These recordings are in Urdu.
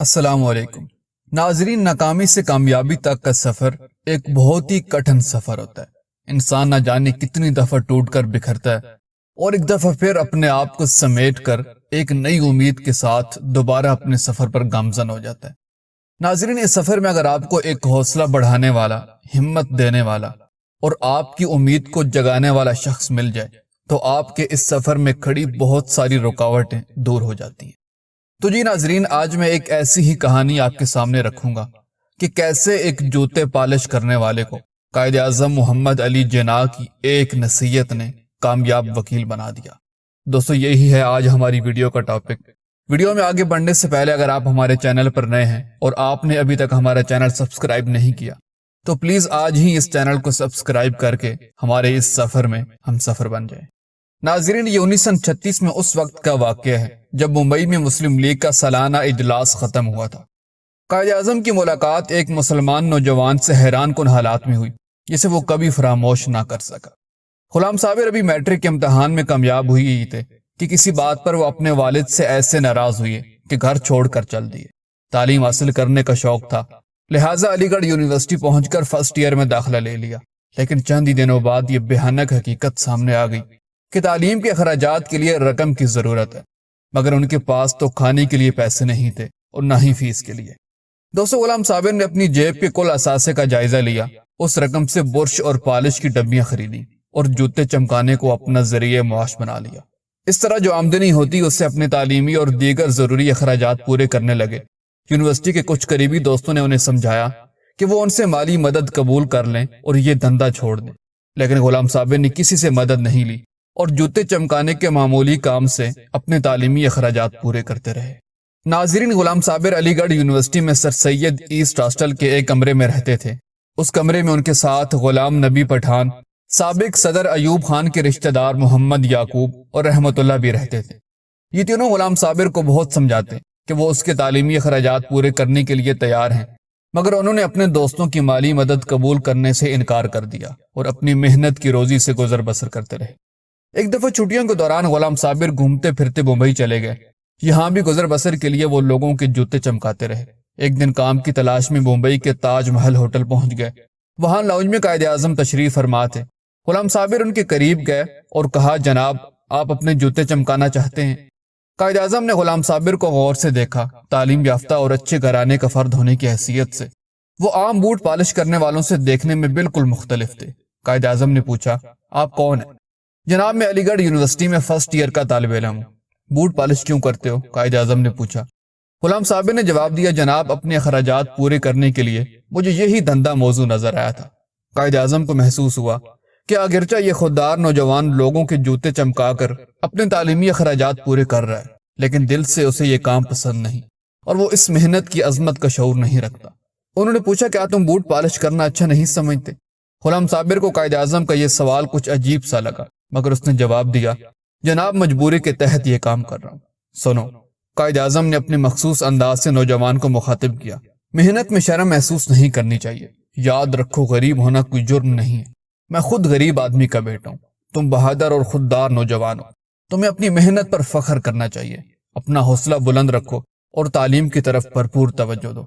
السلام علیکم ناظرین، ناکامی سے کامیابی تک کا سفر ایک بہت ہی کٹھن سفر ہوتا ہے۔ انسان نہ جانے کتنی دفعہ ٹوٹ کر بکھرتا ہے اور ایک دفعہ پھر اپنے آپ کو سمیٹ کر ایک نئی امید کے ساتھ دوبارہ اپنے سفر پر گامزن ہو جاتا ہے۔ ناظرین، اس سفر میں اگر آپ کو ایک حوصلہ بڑھانے والا، ہمت دینے والا اور آپ کی امید کو جگانے والا شخص مل جائے تو آپ کے اس سفر میں کھڑی بہت ساری رکاوٹیں دور ہو جاتی ہیں۔ تو جی ناظرین، آج میں ایک ایسی ہی کہانی آپ کے سامنے رکھوں گا کہ کیسے ایک جوتے پالش کرنے والے کو قائد اعظم محمد علی جناح کی ایک نصیحت نے کامیاب وکیل بنا دیا۔ دوستو، یہی ہے آج ہماری ویڈیو کا ٹاپک۔ ویڈیو میں آگے بڑھنے سے پہلے اگر آپ ہمارے چینل پر نئے ہیں اور آپ نے ابھی تک ہمارا چینل سبسکرائب نہیں کیا تو پلیز آج ہی اس چینل کو سبسکرائب کر کے ہمارے اس سفر میں ہم سفر بن جائیں۔ ناظرین، یہ 1936 میں اس وقت کا واقعہ ہے جب ممبئی میں مسلم لیگ کا سالانہ اجلاس ختم ہوا تھا۔ قائد اعظم کی ملاقات ایک مسلمان نوجوان سے حیران کن حالات میں ہوئی جسے وہ کبھی فراموش نہ کر سکا۔ غلام صابر ابھی میٹرک کے امتحان میں کامیاب ہوئی ہی تھے کہ کسی بات پر وہ اپنے والد سے ایسے ناراض ہوئے کہ گھر چھوڑ کر چل دیے۔ تعلیم حاصل کرنے کا شوق تھا، لہٰذا علی گڑھ یونیورسٹی پہنچ کر فرسٹ ایئر میں داخلہ لے لیا، لیکن چند ہی دنوں بعد یہ بھیانک حقیقت سامنے آ گئی کہ تعلیم کے اخراجات کے لیے رقم کی ضرورت ہے، مگر ان کے پاس تو کھانے کے لیے پیسے نہیں تھے اور نہ ہی فیس کے لیے۔ دوستو، غلام صابر نے اپنی جیب کے کل اثاثے کا جائزہ لیا، اس رقم سے برش اور پالش کی ڈبیاں خریدیں اور جوتے چمکانے کو اپنا ذریعہ معاش بنا لیا۔ اس طرح جو آمدنی ہوتی اس سے اپنے تعلیمی اور دیگر ضروری اخراجات پورے کرنے لگے۔ یونیورسٹی کے کچھ قریبی دوستوں نے انہیں سمجھایا کہ وہ ان سے مالی مدد قبول کر لیں اور یہ دھندا چھوڑ دیں، لیکن غلام صابر نے کسی سے مدد نہیں لی اور جوتے چمکانے کے معمولی کام سے اپنے تعلیمی اخراجات پورے کرتے رہے۔ ناظرین، غلام صابر علی گڑھ یونیورسٹی میں سر سید ایسٹ ہاسٹل کے ایک کمرے میں رہتے تھے۔ اس کمرے میں ان کے ساتھ غلام نبی پٹھان، سابق صدر ایوب خان کے رشتہ دار محمد یعقوب اور رحمت اللہ بھی رہتے تھے۔ یہ تینوں غلام صابر کو بہت سمجھاتے کہ وہ اس کے تعلیمی اخراجات پورے کرنے کے لیے تیار ہیں، مگر انہوں نے اپنے دوستوں کی مالی مدد قبول کرنے سے انکار کر دیا اور اپنی محنت کی روزی سے گزر بسر کرتے رہے۔ ایک دفعہ چھٹیوں کے دوران غلام صابر گھومتے پھرتے ممبئی چلے گئے۔ یہاں بھی گزر بسر کے لیے وہ لوگوں کے جوتے چمکاتے رہے۔ ایک دن کام کی تلاش میں ممبئی کے تاج محل ہوٹل پہنچ گئے۔ وہاں لاؤنج میں قائد اعظم تشریف فرما تھے۔ غلام صابر ان کے قریب گئے اور کہا، جناب، آپ اپنے جوتے چمکانا چاہتے ہیں؟ قائد اعظم نے غلام صابر کو غور سے دیکھا۔ تعلیم یافتہ اور اچھے گھرانے کا فرد ہونے کی حیثیت سے وہ عام بوٹ پالش کرنے والوں سے دیکھنے میں بالکل مختلف تھے۔ قائد اعظم نے پوچھا، آپ کون ہیں؟ جناب، میں علی گڑھ یونیورسٹی میں فرسٹ ایئر کا طالب علم ہوں۔ بوٹ پالش کیوں کرتے ہو؟ قائد اعظم نے پوچھا۔ غلام صابر نے جواب دیا، جناب، اپنے اخراجات پورے کرنے کے لیے مجھے یہی دھندا موزوں نظر آیا تھا۔ قائد اعظم کو محسوس ہوا کہ اگرچہ یہ خوددار نوجوان لوگوں کے جوتے چمکا کر اپنے تعلیمی اخراجات پورے کر رہا ہے، لیکن دل سے اسے یہ کام پسند نہیں اور وہ اس محنت کی عظمت کا شعور نہیں رکھتا۔ انہوں نے پوچھا، کیا تم بوٹ پالش کرنا اچھا نہیں سمجھتے؟ غلام صابر کو قائد اعظم کا یہ سوال کچھ عجیب سا لگا، مگر اس نے جواب دیا، جناب، مجبوری کے تحت یہ کام کر رہا ہوں۔ سنو، قائد اعظم نے اپنے مخصوص انداز سے نوجوان کو مخاطب کیا، محنت میں شرم محسوس نہیں کرنی چاہیے۔ یاد رکھو، غریب ہونا کوئی جرم نہیں ہے۔ میں خود غریب آدمی کا بیٹا ہوں۔ تم بہادر اور خوددار نوجوان ہو، تمہیں اپنی محنت پر فخر کرنا چاہیے۔ اپنا حوصلہ بلند رکھو اور تعلیم کی طرف بھرپور توجہ دو۔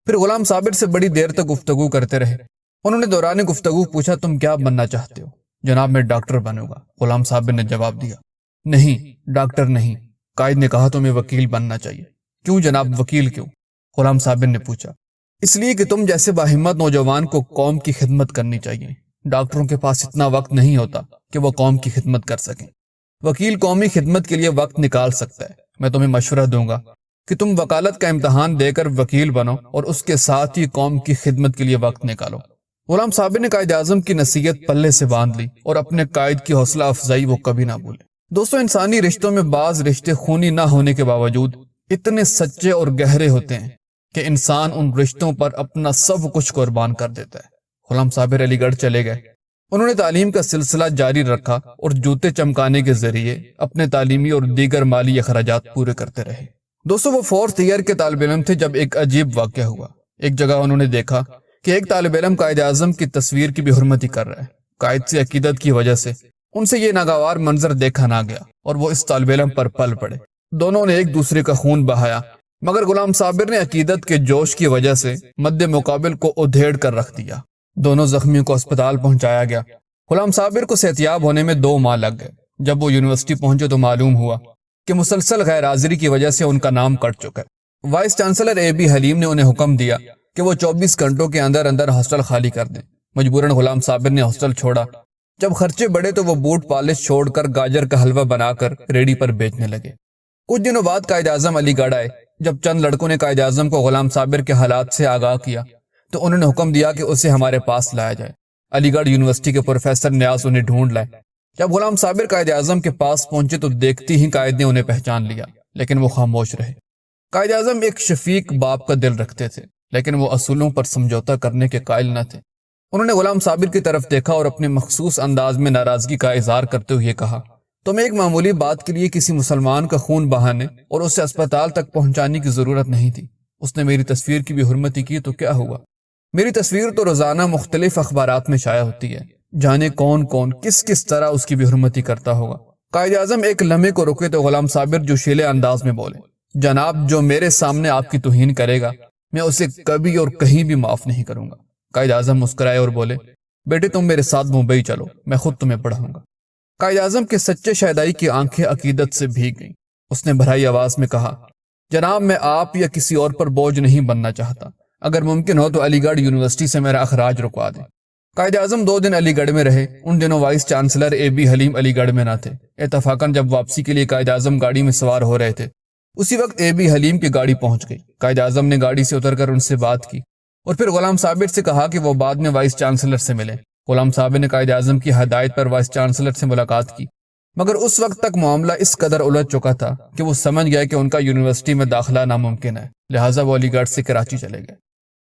پھر غلام صابر سے بڑی دیر تک گفتگو کرتے رہے۔ انہوں نے دوران گفتگو پوچھا، تم کیا بننا چاہتے ہو؟ جناب، میں ڈاکٹر بنوں گا، غلام صابر نے جواب دیا۔ نہیں، ڈاکٹر نہیں، قائد نے کہا تمہیں وکیل بننا چاہیے۔ کیوں جناب، وکیل کیوں؟ غلام صابر نے پوچھا۔ اس لیے کہ تم جیسے باہمت نوجوان کو قوم کی خدمت کرنی چاہیے۔ ڈاکٹروں کے پاس اتنا وقت نہیں ہوتا کہ وہ قوم کی خدمت کر سکیں۔ وکیل قومی خدمت کے لیے وقت نکال سکتا ہے۔ میں تمہیں مشورہ دوں گا کہ تم وکالت کا امتحان دے کر وکیل بنو اور اس کے ساتھ ہی قوم کی خدمت کے لیے وقت نکالو۔ غلام صابر نے قائد اعظم کی نصیحت پلے سے باندھ لی اور اپنے قائد کی حوصلہ افزائی وہ کبھی نہ بھولے۔ دوستو، انسانی رشتوں میں بعض رشتے خونی نہ ہونے کے باوجود اتنے سچے اور گہرے ہوتے ہیں کہ انسان ان رشتوں پر اپنا سب کچھ قربان کر دیتا ہے۔ غلام صابر علی گڑھ چلے گئے۔ انہوں نے تعلیم کا سلسلہ جاری رکھا اور جوتے چمکانے کے ذریعے اپنے تعلیمی اور دیگر مالی اخراجات پورے کرتے رہے۔ دوستو، وہ فورتھ ایئر کے طالب علم تھے جب ایک عجیب واقعہ ہوا۔ ایک جگہ انہوں نے دیکھا کہ ایک طالب علم قائد اعظم کی تصویر کی بھی حرمتی کر رہا ہے۔ قائد سے عقیدت کی وجہ سے ان سے یہ ناگوار منظر دیکھا نہ گیا اور وہ اس طالب علم پر پل پڑے۔ دونوں نے ایک دوسرے کا خون بہایا۔ مگر غلام صابر نے عقیدت کے جوش کی وجہ سے مد مقابل کو ادھیڑ کر رکھ دیا۔ دونوں زخمیوں کو اسپتال پہنچایا گیا۔ غلام صابر کو صحتیاب ہونے میں 2 ماہ لگ گئے۔ جب وہ یونیورسٹی پہنچے تو معلوم ہوا کہ مسلسل غیر حاضری کی وجہ سے ان کا نام کٹ چکا ہے۔ Vice chancellor A.B. حلیم نے انہیں حکم دیا کہ وہ 24 گھنٹوں کے اندر اندر ہاسٹل خالی کر دیں۔ مجبوراً غلام صابر نے ہاسٹل چھوڑا۔ جب خرچے بڑھے تو وہ بوٹ پالش چھوڑ کر گاجر کا حلوہ بنا کر ریڈی پر بیچنے لگے۔ کچھ دنوں بعد قائد اعظم علی گڑھ آئے۔ جب چند لڑکوں نے قائد اعظم کو غلام صابر کے حالات سے آگاہ کیا تو انہوں نے حکم دیا کہ اسے ہمارے پاس لایا جائے۔ علی گڑھ یونیورسٹی کے پروفیسر نیاز انہیں ڈھونڈ لائے۔ جب غلام صابر قائد اعظم کے پاس پہنچے تو دیکھتی ہی قائد نے انہیں پہچان لیا، لیکن وہ خاموش رہے۔ قائد اعظم ایک شفیق باپ کا دل رکھتے تھے، لیکن وہ اصولوں پر سمجھوتا کرنے کے قائل نہ تھے۔ انہوں نے غلام صابر کی طرف دیکھا اور اپنے مخصوص انداز میں ناراضگی کا اظہار کرتے ہوئے کہا، تمہیں ایک معمولی بات کے لیے کسی مسلمان کا خون بہانے اور اسے اسپتال تک پہنچانے کی ضرورت نہیں تھی۔ اس نے میری تصویر کی بھی حرمتی کی تو کیا ہوا؟ میری تصویر تو روزانہ مختلف اخبارات میں شائع ہوتی ہے، جانے کون کون کس طرح اس کی بھی حرمتی کرتا ہوگا۔ قائد اعظم ایک لمحے کو رکے تو غلام صابر جوشیلے انداز میں بولے، جناب جو میرے سامنے آپ کی توہین کرے گا میں اسے کبھی اور کہیں بھی معاف نہیں کروں گا۔ قائد اعظم مسکرائے اور بولے، بیٹے تم میرے ساتھ ممبئی چلو، میں خود تمہیں پڑھاؤں گا۔ قائد اعظم کے سچے شہدائی کی آنکھیں عقیدت سے بھیگ گئیں۔ اس نے بھرائی آواز میں کہا، جناب میں آپ یا کسی اور پر بوجھ نہیں بننا چاہتا، اگر ممکن ہو تو علی گڑھ یونیورسٹی سے میرا اخراج رکوا دیں۔ قائد اعظم 2 دن علی گڑھ میں رہے۔ ان دنوں وائس چانسلر A.B. حلیم علی گڑھ میں نہ تھے۔ اتفاقاً جب واپسی کے لیے قائد اعظم گاڑی میں سوار ہو رہے تھے اسی وقت A.B. حلیم کی گاڑی پہنچ گئی۔ قائد اعظم نے گاڑی سے اتر کر ان سے بات کی اور پھر غلام صابر سے کہا کہ وہ بعد میں وائس چانسلر سے ملیں۔ غلام صابر نے قائد اعظم کی ہدایت پر وائس چانسلر سے ملاقات کی، مگر اس وقت تک معاملہ اس قدر الجھ چکا تھا کہ وہ سمجھ گئے کہ ان کا یونیورسٹی میں داخلہ ناممکن ہے، لہٰذا وہ علی گڑھ سے کراچی چلے گئے۔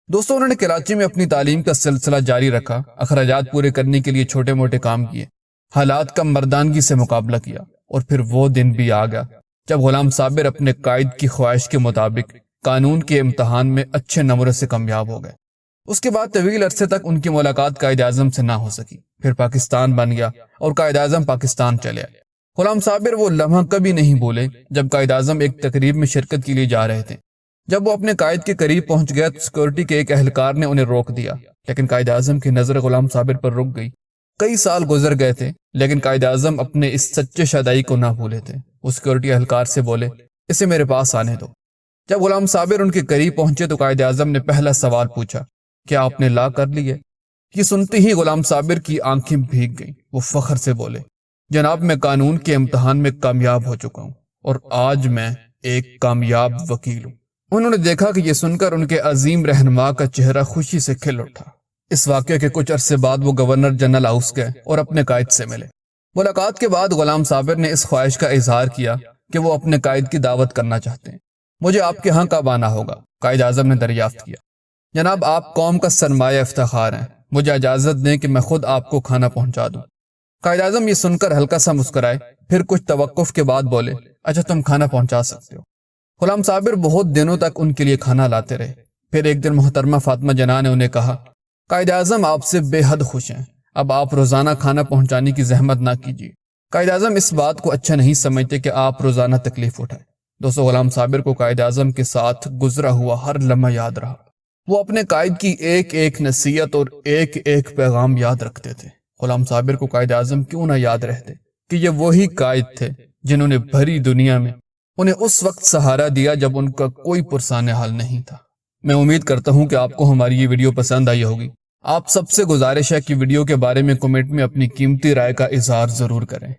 دوستوں انہوں نے کراچی میں اپنی تعلیم کا سلسلہ جاری رکھا، اخراجات پورے کرنے کے لیے چھوٹے موٹے کام کیے، حالات کا مردانگی سے مقابلہ کیا، اور پھر وہ دن بھی آ گیا جب غلام صابر اپنے قائد کی خواہش کے مطابق قانون کے امتحان میں اچھے نمبروں سے کامیاب ہو گئے۔ اس کے بعد طویل عرصے تک ان کی ملاقات قائد اعظم سے نہ ہو سکی۔ پھر پاکستان بن گیا اور قائد اعظم پاکستان چلے آئے۔ غلام صابر وہ لمحہ کبھی نہیں بھولے جب قائد اعظم ایک تقریب میں شرکت کے لیے جا رہے تھے۔ جب وہ اپنے قائد کے قریب پہنچ گیا تو سیکورٹی کے ایک اہلکار نے انہیں روک دیا، لیکن قائد اعظم کی نظر غلام صابر پر رک گئی۔ کئی سال گزر گئے تھے لیکن قائد اعظم اپنے اس سچے شہدائی کو نہ بھولے تھے۔ وہ سیکورٹی اہلکار سے بولے، اسے میرے پاس آنے دو۔ جب غلام صابر ان کے قریب پہنچے تو قائد اعظم نے پہلا سوال پوچھا، کیا آپ نے لا کر لی ہے؟ یہ سنتے ہی غلام صابر کی آنکھیں بھیگ گئیں۔ وہ فخر سے بولے، جناب میں قانون کے امتحان میں کامیاب ہو چکا ہوں اور آج میں ایک کامیاب وکیل ہوں۔ انہوں نے دیکھا کہ یہ سن کر ان کے عظیم رہنما کا چہرہ خوشی سے کھل اٹھا۔ اس واقعے کے کچھ عرصے بعد وہ گورنر جنرل ہاؤس گئے اور اپنے قائد سے ملے۔ ملاقات کے بعد غلام صابر نے اس خواہش کا اظہار کیا کہ وہ اپنے قائد کی دعوت کرنا چاہتے ہیں۔ مجھے آپ کے ہاں کب آنا ہوگا؟ قائد اعظم نے دریافت کیا۔ جناب آپ قوم کا سرمایہ افتخار ہیں، مجھے اجازت دیں کہ میں خود آپ کو کھانا پہنچا دوں۔ قائد اعظم یہ سن کر ہلکا سا مسکرائے، پھر کچھ توقف کے بعد بولے، اچھا تم کھانا پہنچا سکتے ہو۔ غلام صابر بہت دنوں تک ان کے لیے کھانا لاتے رہے۔ پھر ایک دن محترمہ فاطمہ جناح نے انہیں کہا، قائد اعظم آپ سے بے حد خوش ہیں، اب آپ روزانہ کھانا پہنچانے کی زحمت نہ کیجیے۔ قائد اعظم اس بات کو اچھا نہیں سمجھتے کہ آپ روزانہ تکلیف اٹھائیں۔ دوستو غلام صابر کو قائد اعظم کے ساتھ گزرا ہوا ہر لمحہ یاد رہا۔ وہ اپنے قائد کی ایک ایک نصیحت اور ایک ایک پیغام یاد رکھتے تھے۔ غلام صابر کو قائد اعظم کیوں نہ یاد رہتے کہ یہ وہی قائد تھے جنہوں نے بھری دنیا میں انہیں اس وقت سہارا دیا جب ان کا کوئی پرسان حال نہیں تھا۔ میں امید کرتا ہوں کہ آپ کو ہماری یہ ویڈیو پسند آئی ہوگی۔ آپ سب سے گزارش ہے کہ ویڈیو کے بارے میں کمنٹ میں اپنی قیمتی رائے کا اظہار ضرور کریں۔